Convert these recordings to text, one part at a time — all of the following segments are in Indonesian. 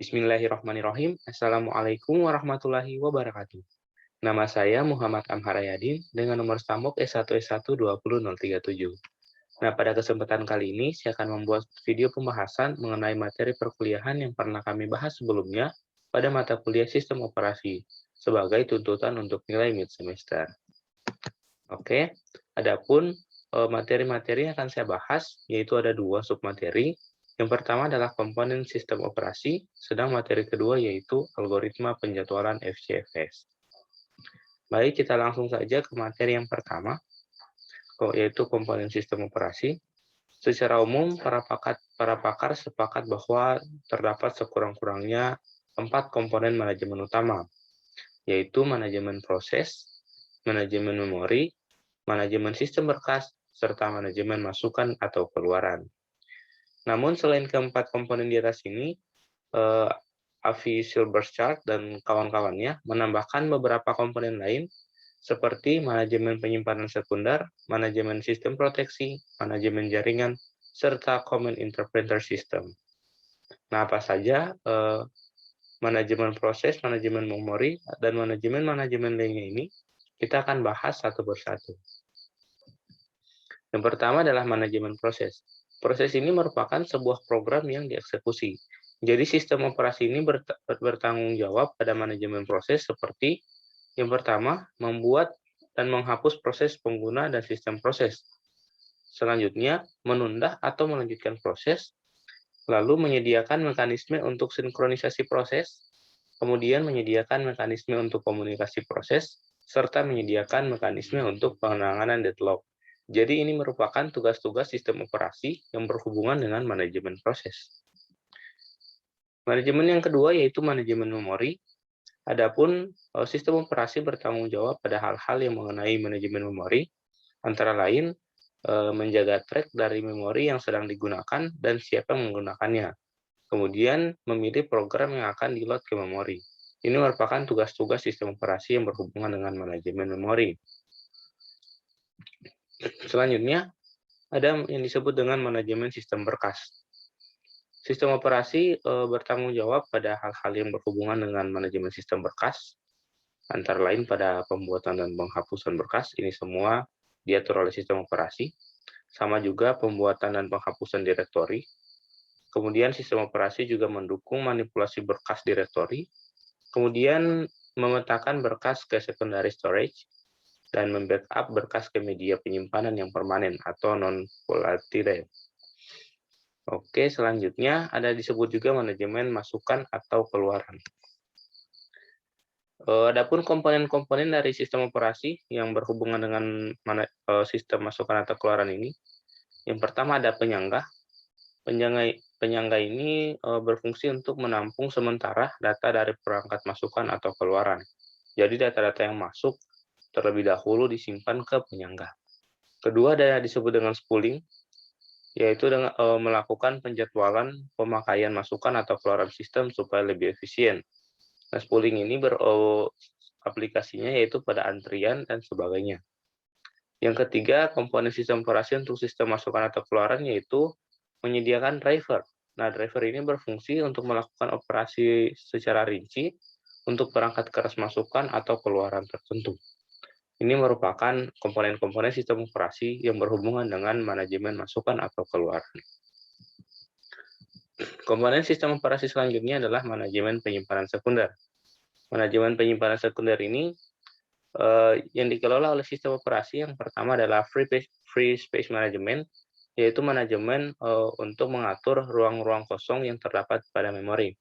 Bismillahirrahmanirrahim. Assalamualaikum warahmatullahi wabarakatuh. Nama saya Muhammad Amharayadin dengan nomor stambok S1S1 20037. Nah, pada kesempatan kali ini saya akan membuat video pembahasan mengenai materi perkuliahan yang pernah kami bahas sebelumnya pada mata kuliah Sistem Operasi sebagai tuntutan untuk nilai mid semester. Oke, adapun materi-materi yang akan saya bahas yaitu ada dua submateri. Yang pertama adalah komponen sistem operasi, sedang materi kedua yaitu algoritma penjadwalan FCFS. Baik, kita langsung saja ke materi yang pertama, yaitu komponen sistem operasi. Secara umum, para pakar sepakat bahwa terdapat sekurang-kurangnya 4 komponen manajemen utama, yaitu manajemen proses, manajemen memori, manajemen sistem berkas, serta manajemen masukan atau keluaran. Namun selain keempat komponen di atas ini, Avi Silberschatz dan kawan-kawannya menambahkan beberapa komponen lain seperti manajemen penyimpanan sekunder, manajemen sistem proteksi, manajemen jaringan, serta Common Interpreter System. Nah, apa saja manajemen proses, manajemen memori, dan manajemen lainnya ini? Kita akan bahas satu persatu. Yang pertama adalah manajemen proses. Proses ini merupakan sebuah program yang dieksekusi. Jadi sistem operasi ini bertanggung jawab pada manajemen proses seperti yang pertama, membuat dan menghapus proses pengguna dan sistem proses. Selanjutnya, menunda atau melanjutkan proses, lalu menyediakan mekanisme untuk sinkronisasi proses, kemudian menyediakan mekanisme untuk komunikasi proses, serta menyediakan mekanisme untuk penanganan deadlock. Jadi ini merupakan tugas-tugas sistem operasi yang berhubungan dengan manajemen proses. Manajemen yang kedua yaitu manajemen memori. Adapun sistem operasi bertanggung jawab pada hal-hal yang mengenai manajemen memori, antara lain menjaga track dari memori yang sedang digunakan dan siapa yang menggunakannya. Kemudian memilih program yang akan di-load ke memori. Ini merupakan tugas-tugas sistem operasi yang berhubungan dengan manajemen memori. Selanjutnya, ada yang disebut dengan manajemen sistem berkas. Sistem operasi bertanggung jawab pada hal-hal yang berhubungan dengan manajemen sistem berkas, antara lain pada pembuatan dan penghapusan berkas. Ini semua diatur oleh sistem operasi. Sama juga pembuatan dan penghapusan direktori. Kemudian sistem operasi juga mendukung manipulasi berkas direktori. Kemudian memetakan berkas ke secondary storage, dan membackup berkas ke media penyimpanan yang permanen atau non-volatile. Oke, selanjutnya ada disebut juga manajemen masukan atau keluaran. Adapun komponen-komponen dari sistem operasi yang berhubungan dengan sistem masukan atau keluaran ini, yang pertama ada penyangga. Penyangga ini berfungsi untuk menampung sementara data dari perangkat masukan atau keluaran. Jadi data-data yang masuk terlebih dahulu disimpan ke penyangga. Kedua ada disebut dengan spooling, yaitu dengan melakukan penjadwalan pemakaian masukan atau keluaran sistem supaya lebih efisien. Nah, spooling ini aplikasinya yaitu pada antrian dan sebagainya. Yang ketiga, komponen sistem operasi untuk sistem masukan atau keluaran yaitu menyediakan driver. Nah, driver ini berfungsi untuk melakukan operasi secara rinci untuk perangkat keras masukan atau keluaran tertentu. Ini merupakan komponen-komponen sistem operasi yang berhubungan dengan manajemen masukan atau keluaran. Komponen sistem operasi selanjutnya adalah manajemen penyimpanan sekunder. Manajemen penyimpanan sekunder ini yang dikelola oleh sistem operasi yang pertama adalah free space management, yaitu manajemen untuk mengatur ruang-ruang kosong yang terdapat pada memori.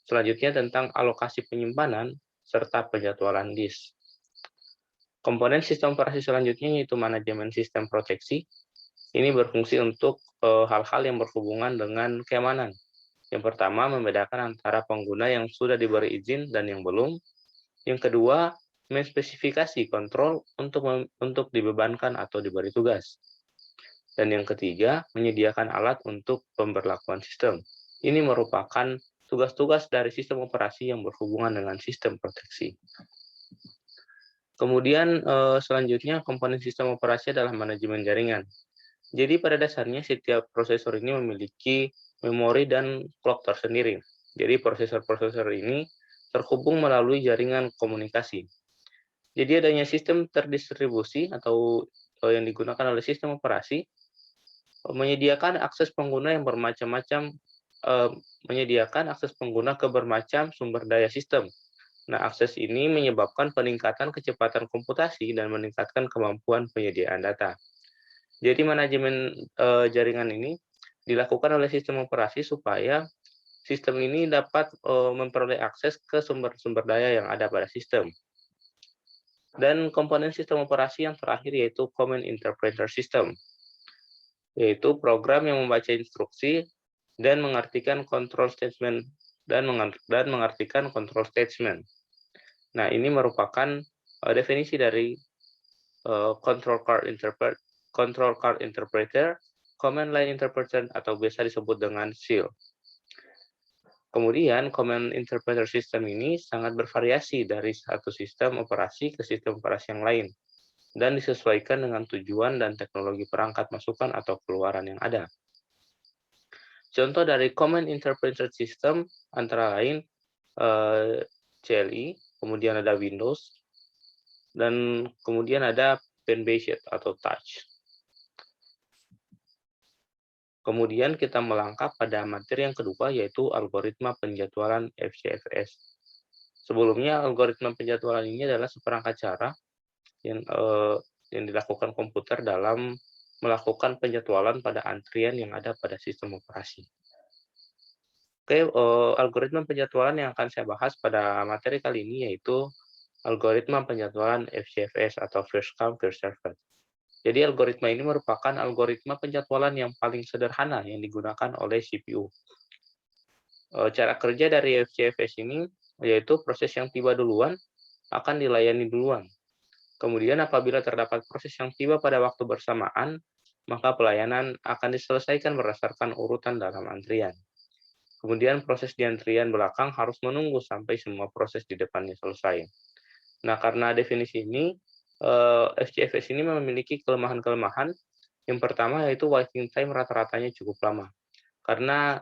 Selanjutnya tentang alokasi penyimpanan serta penjadwalan disk. Komponen sistem operasi selanjutnya yaitu manajemen sistem proteksi. Ini berfungsi untuk hal-hal yang berhubungan dengan keamanan. Yang pertama, membedakan antara pengguna yang sudah diberi izin dan yang belum. Yang kedua, menspesifikasi kontrol untuk dibebankan atau diberi tugas. Dan yang ketiga, menyediakan alat untuk pemberlakuan sistem. Ini merupakan tugas-tugas dari sistem operasi yang berhubungan dengan sistem proteksi. Kemudian selanjutnya komponen sistem operasi adalah manajemen jaringan. Jadi pada dasarnya setiap prosesor ini memiliki memori dan clock tersendiri. Jadi prosesor-prosesor ini terhubung melalui jaringan komunikasi. Jadi adanya sistem terdistribusi atau yang digunakan oleh sistem operasi menyediakan akses pengguna yang bermacam-macam, menyediakan akses pengguna ke bermacam sumber daya sistem. Nah, akses ini menyebabkan peningkatan kecepatan komputasi dan meningkatkan kemampuan penyediaan data. Jadi manajemen jaringan ini dilakukan oleh sistem operasi supaya sistem ini dapat memperoleh akses ke sumber-sumber daya yang ada pada sistem. Dan komponen sistem operasi yang terakhir yaitu Command Interpreter System, yaitu program yang membaca instruksi dan mengartikan control statement dan mengartikan control statement. Nah, ini merupakan definisi dari control card interpreter, command line interpreter atau biasa disebut dengan CIL. Kemudian, command interpreter system ini sangat bervariasi dari satu sistem operasi ke sistem operasi yang lain, dan disesuaikan dengan tujuan dan teknologi perangkat masukan atau keluaran yang ada. Contoh dari command interpreter system antara lain CLI, kemudian ada Windows, dan kemudian ada pen-based atau touch. Kemudian kita melangkah pada materi yang kedua, yaitu algoritma penjadwalan FCFS. Sebelumnya, algoritma penjadwalan ini adalah seperangkat cara yang dilakukan komputer dalam melakukan penjadwalan pada antrian yang ada pada sistem operasi. Oke, algoritma penjadwalan yang akan saya bahas pada materi kali ini yaitu algoritma penjadwalan FCFS atau First Come, First Served. Jadi algoritma ini merupakan algoritma penjadwalan yang paling sederhana yang digunakan oleh CPU. Cara kerja dari FCFS ini yaitu proses yang tiba duluan akan dilayani duluan. Kemudian apabila terdapat proses yang tiba pada waktu bersamaan, maka pelayanan akan diselesaikan berdasarkan urutan dalam antrian. Kemudian proses di antrian belakang harus menunggu sampai semua proses di depannya selesai. Nah, karena definisi ini, FCFS ini memiliki kelemahan-kelemahan. Yang pertama yaitu waiting time rata-ratanya cukup lama. Karena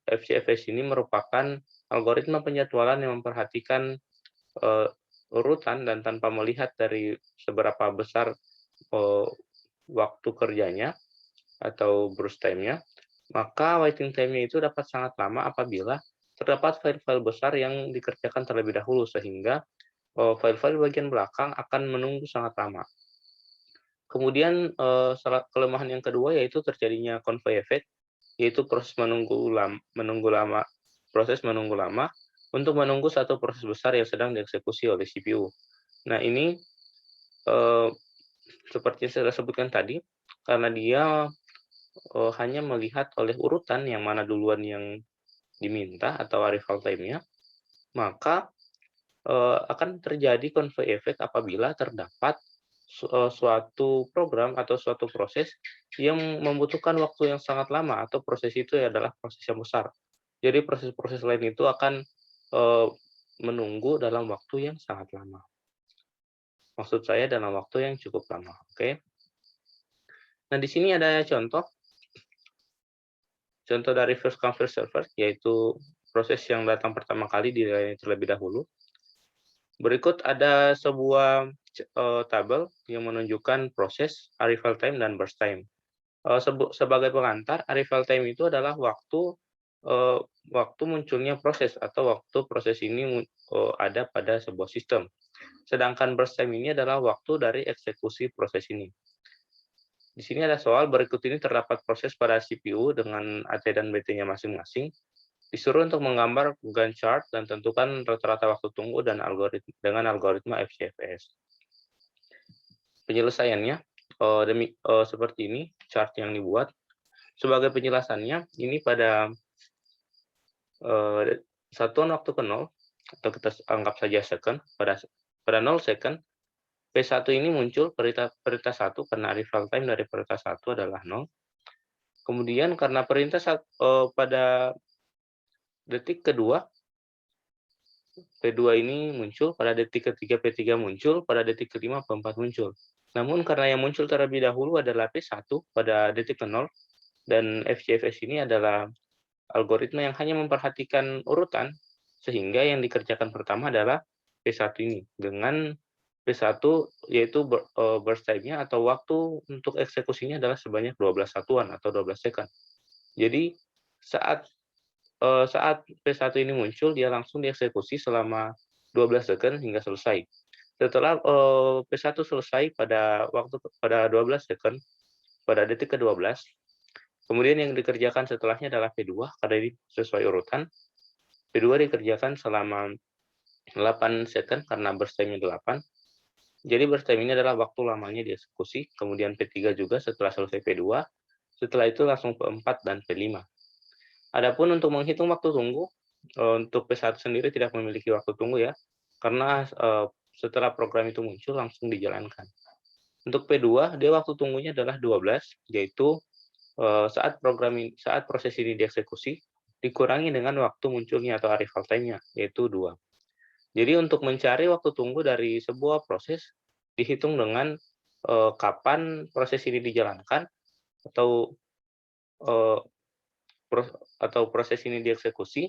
FCFS ini merupakan algoritma penjadwalan yang memperhatikan urutan dan tanpa melihat dari seberapa besar waktu kerjanya atau burst time-nya, maka waiting time-nya itu dapat sangat lama apabila terdapat file-file besar yang dikerjakan terlebih dahulu, sehingga file-file bagian belakang akan menunggu sangat lama. Kemudian kelemahan yang kedua yaitu terjadinya convoy effect, yaitu proses menunggu lama untuk menunggu satu proses besar yang sedang dieksekusi oleh CPU. Nah, ini seperti yang saya sebutkan tadi, karena dia hanya melihat oleh urutan yang mana duluan yang diminta atau arrival time-nya, maka akan terjadi convoy effect apabila terdapat suatu program atau suatu proses yang membutuhkan waktu yang sangat lama atau proses itu adalah proses yang besar. Jadi proses-proses lain itu akan menunggu dalam waktu yang sangat lama. Maksud saya dalam waktu yang cukup lama, oke? Nah, di sini ada contoh dari first come first served, yaitu proses yang datang pertama kali dilayani terlebih dahulu. Berikut ada sebuah tabel yang menunjukkan proses arrival time dan burst time. Sebagai pengantar, arrival time itu adalah waktu munculnya proses atau waktu proses ini ada pada sebuah sistem. Sedangkan burst time ini adalah waktu dari eksekusi proses ini. Di sini ada soal, berikut ini terdapat proses pada CPU dengan AT dan BT-nya masing-masing. Disuruh untuk menggambar Gantt chart dan tentukan rata-rata waktu tunggu dan dengan algoritma FCFS. Penyelesaiannya seperti ini chart yang dibuat. Sebagai penjelasannya, ini pada satuan waktu ke 0, atau kita anggap saja second, pada 0 second, P1 ini muncul perintah 1 karena arrival time dari perintah 1 adalah 0. Kemudian karena perintah pada detik kedua, P2 ini muncul, pada detik ketiga P3 muncul, pada detik kelima P4 muncul. Namun karena yang muncul terlebih dahulu adalah P1 pada detik ke 0, dan FCFS ini adalah algoritma yang hanya memperhatikan urutan, sehingga yang dikerjakan pertama adalah P1 ini, dengan P1 yaitu burst time-nya atau waktu untuk eksekusinya adalah sebanyak 12 satuan atau 12 second. Jadi saat saat P1 ini muncul, dia langsung dieksekusi selama 12 second hingga selesai. Setelah, P1 selesai pada 12 second, pada detik ke-12, kemudian yang dikerjakan setelahnya adalah P2 karena ini sesuai urutan. P2 dikerjakan selama 8 second karena burst time-nya 8. Jadi burst time ini adalah waktu lamanya dieksekusi, kemudian P3 juga setelah selesai P2, setelah itu langsung P4 dan P5. Adapun untuk menghitung waktu tunggu, untuk P1 sendiri tidak memiliki waktu tunggu ya, karena, setelah program itu muncul langsung dijalankan. Untuk P2, dia waktu tunggunya adalah 12, yaitu, saat proses ini dieksekusi, dikurangi dengan waktu munculnya atau arrival time-nya, yaitu 2. Jadi untuk mencari waktu tunggu dari sebuah proses, dihitung dengan, kapan proses ini dijalankan atau, eee, proses ini dieksekusi,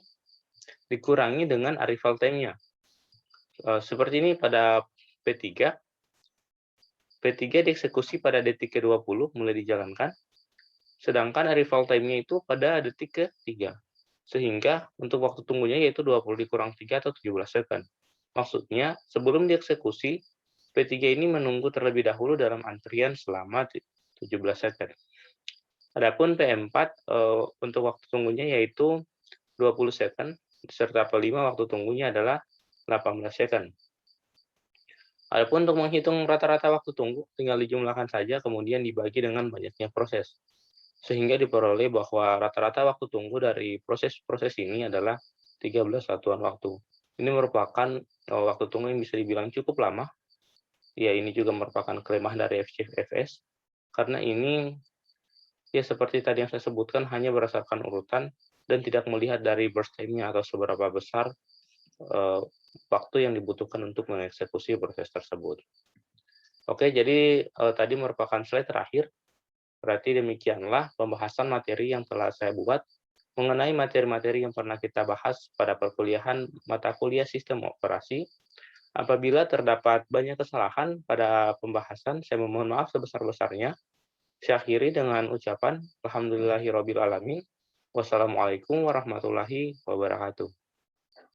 dikurangi dengan arrival time-nya. Seperti ini pada P3, P3 dieksekusi pada detik ke-20 mulai dijalankan, sedangkan arrival time-nya itu pada detik ke-3. Sehingga untuk waktu tunggunya yaitu 20 dikurang 3 atau 17 second. Maksudnya, sebelum dieksekusi, P3 ini menunggu terlebih dahulu dalam antrian selama 17 second. Adapun P4, untuk waktu tunggunya yaitu 20 second, serta P5 waktu tunggunya adalah 18 second. Adapun untuk menghitung rata-rata waktu tunggu, tinggal dijumlahkan saja kemudian dibagi dengan banyaknya proses. Sehingga diperoleh bahwa rata-rata waktu tunggu dari proses-proses ini adalah 13 satuan waktu. Ini merupakan waktu tunggu yang bisa dibilang cukup lama. Ya, ini juga merupakan kelemahan dari FCFS, karena ini ya seperti tadi yang saya sebutkan hanya berdasarkan urutan dan tidak melihat dari burst time-nya atau seberapa besar waktu yang dibutuhkan untuk mengeksekusi proses tersebut. Oke, jadi tadi merupakan slide terakhir. Berarti demikianlah pembahasan materi yang telah saya buat mengenai materi-materi yang pernah kita bahas pada perkuliahan mata kuliah sistem operasi. Apabila terdapat banyak kesalahan pada pembahasan, saya memohon maaf sebesar-besarnya. Saya akhiri dengan ucapan Alhamdulillahirrabbilalamin. Wassalamualaikum warahmatullahi wabarakatuh.